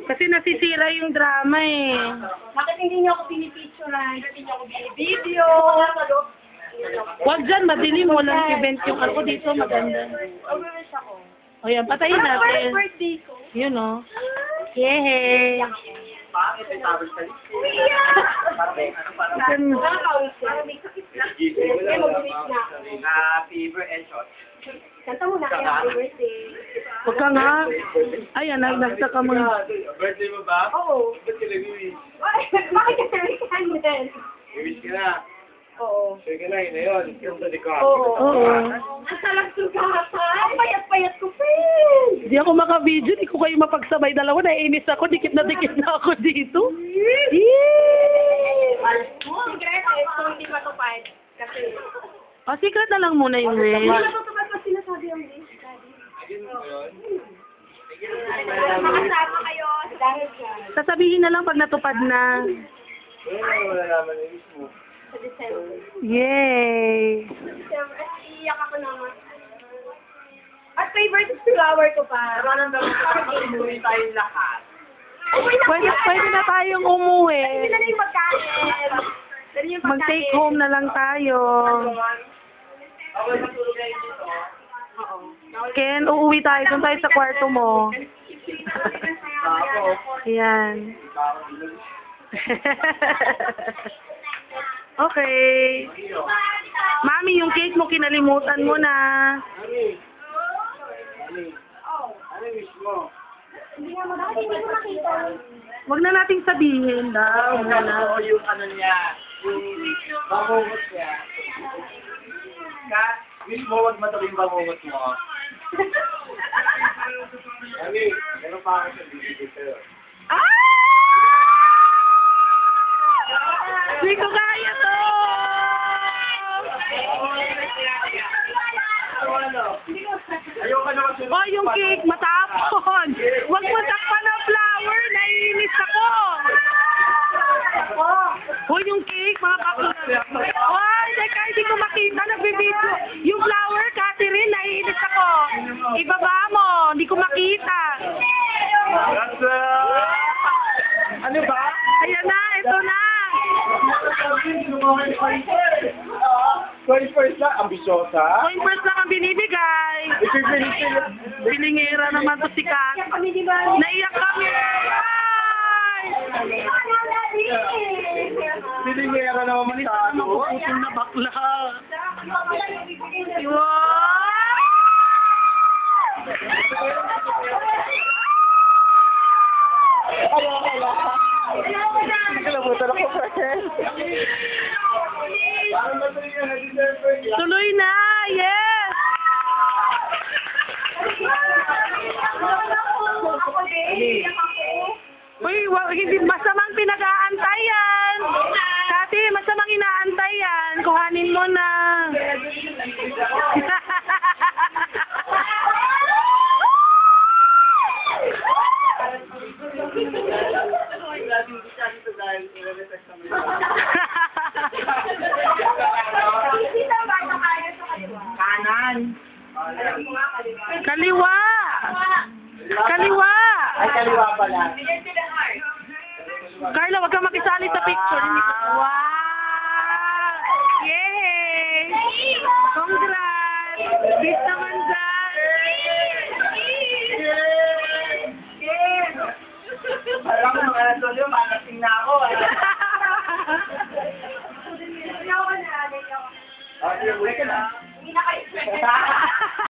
Kasi nasisira yung drama eh. Bakit hindi niyo ako pinipicturean? Bakit hindi niyo ako binibideo? Huwag dyan, madilim. Walang event yung ako dito. Maganda. Overwish ako. O yan, patayin natin. Birthday ko. Yun o. Yehey. Bakit ay sabi sa Parang may sakit na. Kaya mag-wish na ako. Happy birthday shot. Kanta mo na kaya happy birthday. Huwag ka nga. Ayan, nagsaka mo. Birthday mo ba? Oo. Ba't ka nag-wish? Bakit ka may candle? I-wish ka na. Oo. Sige ka na, yun na yun. Yung sa likod. Oo. Ang salagsugasan. Ang payat-payat ko, friend. Di ako maka-video. Di ko kayo mapagsabay dalawa. Naiinis ako. Dikit na ako dito. Yee! Secret is kung hindi matupad. Kasi, O, secret na lang muna yun eh. hindi matutupad pag sinasabi ang wish, daddy. Makasama kayo dahil dyan. Sasabihin na lang pag natupad na. Wala naman yung wish mo. Sa December. Yay! December, iiyak ako naman. At favorite flower ko pa. Parang dapat makakatuloy tayong lahat. Pwede na tayong umuwi. Dali na yung pagkain. Dali yung pagkain. Mag-take home na lang tayo. Ako matulog kayo dito. Oo. Ken, uuwi tayo. Doon tayo sa kwarto mo. Ayan. Okay. Mami, yung cake mo kinalimutan mo na. Mami. Mami. Ano yung wish mo? Hindi nga mo, bakit hindi ko makita? Wag na nating sabihin daw. Ano yung ano niya? Yung bangungot niya. Wish mo, wag matuloy yung bangungot mo. Mami, meron pa ako sa video sa'yo. Ah! Hindi ko kaya to! Ayoko na magsunod. Oh, yung cake, matapon! Wag mo takpan ng flower! Naiinis ako! Oh, yung cake, mga kapunan. Oh, teka, hindi ko makita. Nagbibideo. Yung flower, Catherine, naiinis ako. Ibaba mo, hindi ko makita. Ano ba? Ayan na, ito na. Coin first lang, ambisyosa. Coin first lang ang binibigay. Bilingera naman to si Kat. Kami di ba? Naiyak kami. Ay! Bilingera naman Bilis ako masyado. nakuputol na bakla. Wow! Kalabutan ako, friend. Tuloy na! Yes! Uy, hindi masamang pinag-aantay yan. Kati, masamang inaantay yan. Kuhanin mo na. Kanan. Kaliwa! Kaliwa! Ay, kaliwa pala. Carla, wag kang makisali sa picture. Wow! Yay! Congrats! Kiss naman dyan! Alam mo, mga natuloy, makasing na ako. Hindi ako na. Okay, wait ka na. Hindi na kayo.